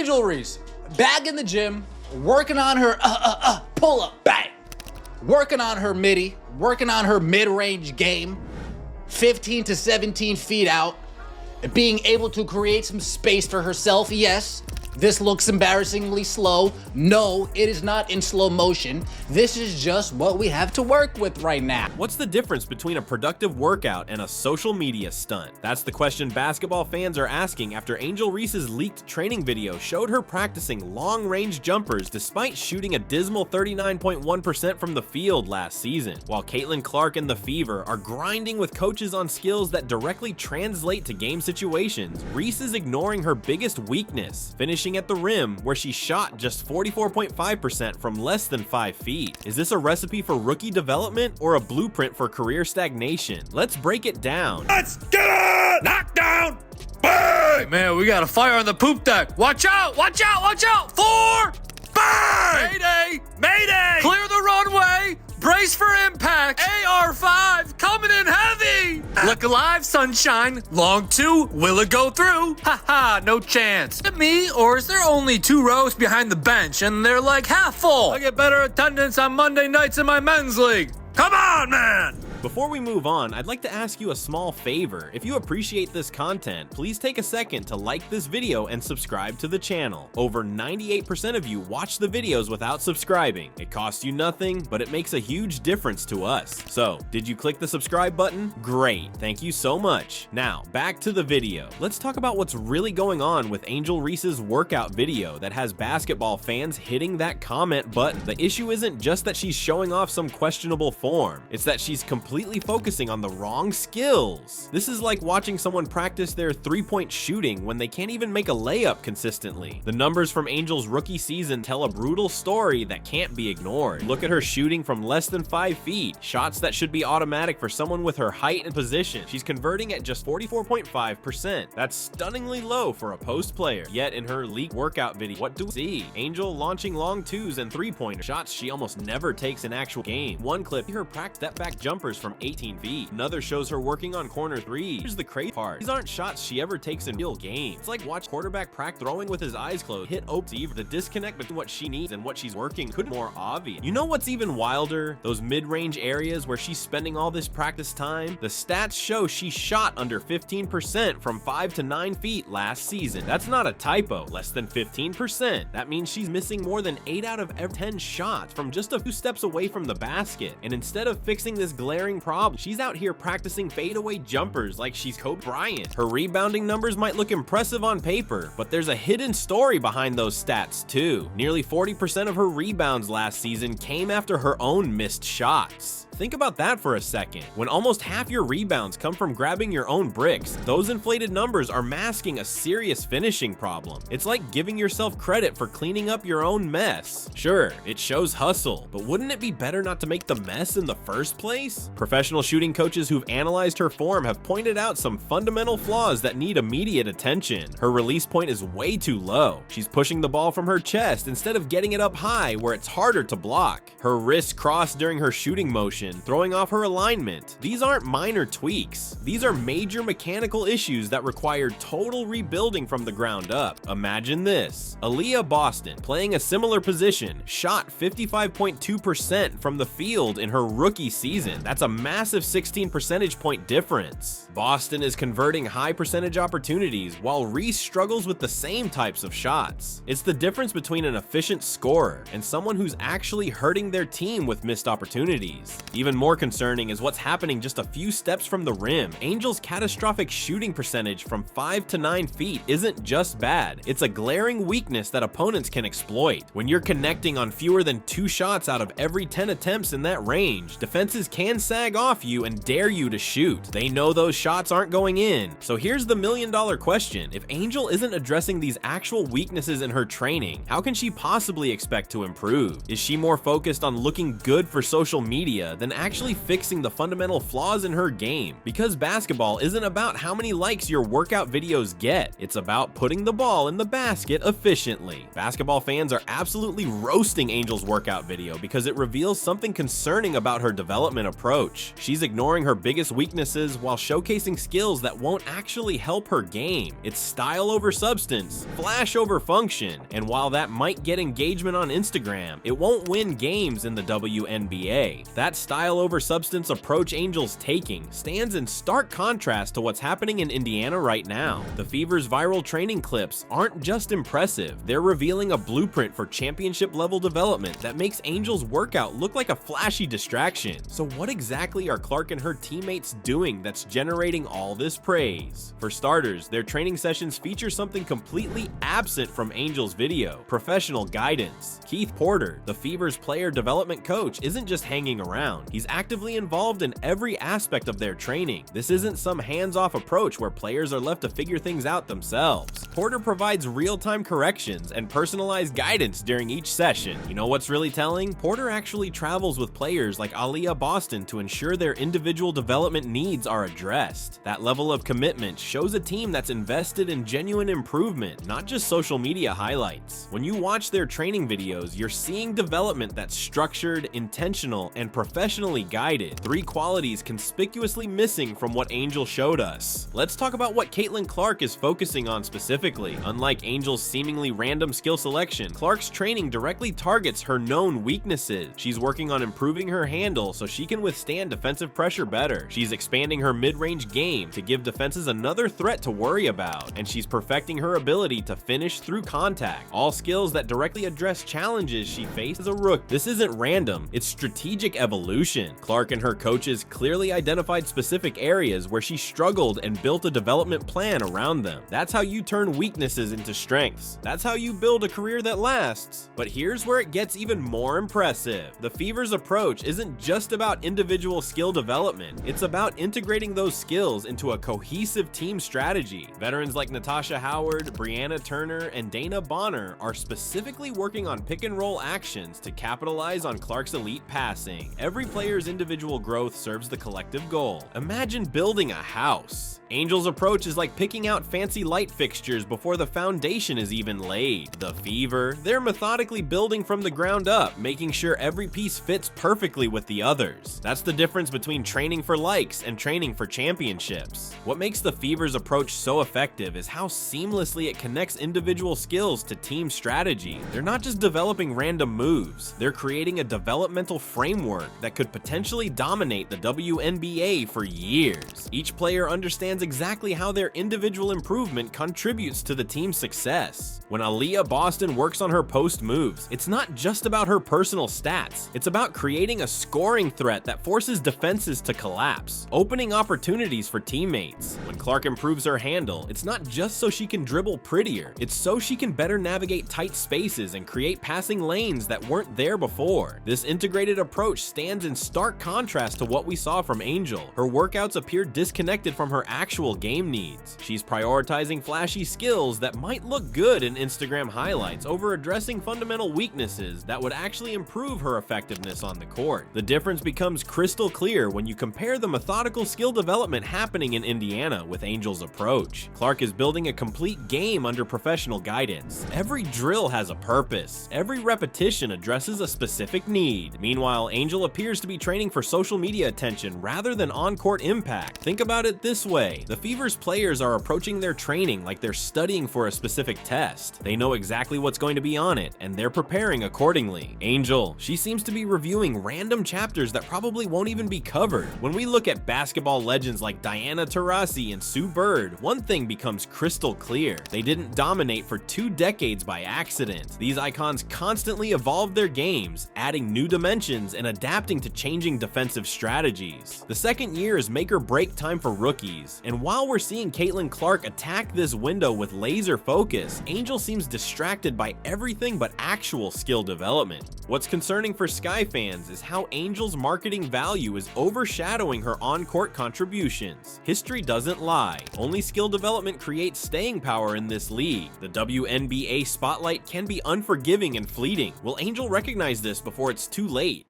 Angel Reese, back in the gym, working on her pull-up, bang. Working on her midi, working on her mid-range game, 15 to 17 feet out, being able to create some space for herself. Yes, this looks embarrassingly slow. No, it is not in slow motion. This is just what we have to work with right now. What's the difference between a productive workout and a social media stunt? That's the question basketball fans are asking after Angel Reese's leaked training video showed her practicing long-range jumpers despite shooting a dismal 39.1% from the field last season, while Caitlin Clark and the Fever are grinding with coaches on skills that directly translate to game situations. Reese is ignoring her biggest weakness, finishing at the rim where she shot just 44.5% from less than 5 feet. Is this a recipe for rookie development or a blueprint for career stagnation? Let's break it down. Let's get it! Knockdown! Bang! Hey man, we got a fire on the poop deck. Watch out! Watch out! Watch out! 4! Bang! Mayday! Mayday! Clear the runway! Brace for impact! AR-5 coming in heavy! Look alive, sunshine! Long 2, will it go through? Haha, no chance. Is it me, or is there only 2 rows behind the bench and they're like half full? I get better attendance on Monday nights in my men's league. Come on, man! Before we move on, I'd like to ask you a small favor. If you appreciate this content, please take a second to like this video and subscribe to the channel. Over 98% of you watch the videos without subscribing. It costs you nothing, but it makes a huge difference to us. So, did you click the subscribe button? Great, thank you so much. Now, back to the video. Let's talk about what's really going on with Angel Reese's workout video that has basketball fans hitting that comment button. The issue isn't just that she's showing off some questionable form, it's that she's completely focusing on the wrong skills. This is like watching someone practice their three-point shooting when they can't even make a layup consistently. The numbers from Angel's rookie season tell a brutal story that can't be ignored. Look at her shooting from less than 5 feet, shots that should be automatic for someone with her height and position. She's converting at just 44.5%. That's stunningly low for a post player. Yet in her leaked workout video, what do we see? Angel launching long 2s and 3-pointer shots she almost never takes in actual game. One clip, her practice step-back jumpers from 18 feet. Another shows her working on corner 3. Here's the crazy part. These aren't shots she ever takes in real game. It's like watch quarterback practice throwing with his eyes closed, hit open. The disconnect between what she needs and what she's working could be more obvious. You know what's even wilder? Those mid-range areas where she's spending all this practice time? The stats show she shot under 15% from 5 to 9 feet last season. That's not a typo, less than 15%. That means she's missing more than 8 out of every 10 shots from just a few steps away from the basket. And instead of fixing this glaring problem, she's out here practicing fadeaway jumpers like she's Kobe Bryant. Her rebounding numbers might look impressive on paper, but there's a hidden story behind those stats too. Nearly 40% of her rebounds last season came after her own missed shots. Think about that for a second. When almost half your rebounds come from grabbing your own bricks, those inflated numbers are masking a serious finishing problem. It's like giving yourself credit for cleaning up your own mess. Sure, it shows hustle, but wouldn't it be better not to make the mess in the first place? Professional shooting coaches who've analyzed her form have pointed out some fundamental flaws that need immediate attention. Her release point is way too low. She's pushing the ball from her chest instead of getting it up high where it's harder to block. Her wrists cross during her shooting motion, throwing off her alignment. These aren't minor tweaks. These are major mechanical issues that require total rebuilding from the ground up. Imagine this. Aaliyah Boston, playing a similar position, shot 55.2% from the field in her rookie season. That's a massive 16 percentage point difference. Boston is converting high percentage opportunities while Reese struggles with the same types of shots. It's the difference between an efficient scorer and someone who's actually hurting their team with missed opportunities. Even more concerning is what's happening just a few steps from the rim. Angel's catastrophic shooting percentage from 5 to 9 feet isn't just bad, it's a glaring weakness that opponents can exploit. When you're connecting on fewer than 2 shots out of every 10 attempts in that range, defenses can sag off you and dare you to shoot. They know those shots aren't going in. So here's the million-dollar question. If Angel isn't addressing these actual weaknesses in her training, how can she possibly expect to improve? Is she more focused on looking good for social media than actually fixing the fundamental flaws in her game. Because basketball isn't about how many likes your workout videos get, it's about putting the ball in the basket efficiently. Basketball fans are absolutely roasting Angel's workout video because it reveals something concerning about her development approach. She's ignoring her biggest weaknesses while showcasing skills that won't actually help her game. It's style over substance, flash over function, and while that might get engagement on Instagram, it won't win games in the WNBA. That style over substance approach Angel's taking stands in stark contrast to what's happening in Indiana right now. The Fever's viral training clips aren't just impressive, they're revealing a blueprint for championship level development that makes Angel's workout look like a flashy distraction. So what exactly are Clark and her teammates doing that's generating all this praise? For starters, their training sessions feature something completely absent from Angel's video: professional guidance. Keith Porter, the Fever's player development coach, isn't just hanging around. He's actively involved in every aspect of their training. This isn't some hands-off approach where players are left to figure things out themselves. Porter provides real-time corrections and personalized guidance during each session. You know what's really telling? Porter actually travels with players like Aaliyah Boston to ensure their individual development needs are addressed. That level of commitment shows a team that's invested in genuine improvement, not just social media highlights. When you watch their training videos, you're seeing development that's structured, intentional, and professionally guided. Three qualities conspicuously missing from what Angel showed us. Let's talk about what Caitlin Clark is focusing on specifically. Unlike Angel's seemingly random skill selection, Clark's training directly targets her known weaknesses. She's working on improving her handle so she can withstand defensive pressure better. She's expanding her mid-range game to give defenses another threat to worry about, and she's perfecting her ability to finish through contact. All skills that directly address challenges she faced as a rookie. This isn't random, it's strategic evolution. Clark and her coaches clearly identified specific areas where she struggled and built a development plan around them. That's how you turn weaknesses into strengths. That's how you build a career that lasts. But here's where it gets even more impressive. The Fever's approach isn't just about individual skill development, it's about integrating those skills into a cohesive team strategy. Veterans like Natasha Howard, Brianna Turner, and Dana Bonner are specifically working on pick and roll actions to capitalize on Clark's elite passing. Every player's individual growth serves the collective goal. Imagine building a house. Angel's approach is like picking out fancy light fixtures before the foundation is even laid. The Fever, they're methodically building from the ground up, making sure every piece fits perfectly with the others. That's the difference between training for likes and training for championships. What makes the Fever's approach so effective is how seamlessly it connects individual skills to team strategy. They're not just developing random moves, they're creating a developmental framework that could potentially dominate the WNBA for years. Each player understands exactly how their individual improvement contributes to the team's success. When Aaliyah Boston works on her post moves, it's not just about her personal stats, it's about creating a scoring threat that forces defenses to collapse, opening opportunities for teammates. When Clark improves her handle, it's not just so she can dribble prettier, it's so she can better navigate tight spaces and create passing lanes that weren't there before. This integrated approach stands in stark contrast to what we saw from Angel. Her workouts appear disconnected from her actual game needs. She's prioritizing flashy skills that might look good in Instagram highlights over addressing fundamental weaknesses that would actually improve her effectiveness on the court. The difference becomes crystal clear when you compare the methodical skill development happening in Indiana with Angel's approach. Clark is building a complete game under professional guidance. Every drill has a purpose. Every repetition addresses a specific need. Meanwhile, Angel appears to be training for social media attention rather than on-court impact. Think about it this way. The Fever's players are approaching their training like they're studying for a specific test. They know exactly what's going to be on it, and they're preparing accordingly. Angel, she seems to be reviewing random chapters that probably won't even be covered. When we look at basketball legends like Diana Taurasi and Sue Bird, one thing becomes crystal clear. They didn't dominate for 2 decades by accident. These icons constantly evolved their games, adding new dimensions and adapting to changing defensive strategies. The second year is make or break time for rookies, and while we're seeing Caitlin Clark attack this window with laser focus, Angel seems distracted by everything but actual skill development. What's concerning for Sky fans is how Angel's marketing value is overshadowing her on-court contributions. History doesn't lie. Only skill development creates staying power in this league. The WNBA spotlight can be unforgiving and fleeting. Will Angel recognize this before it's too late?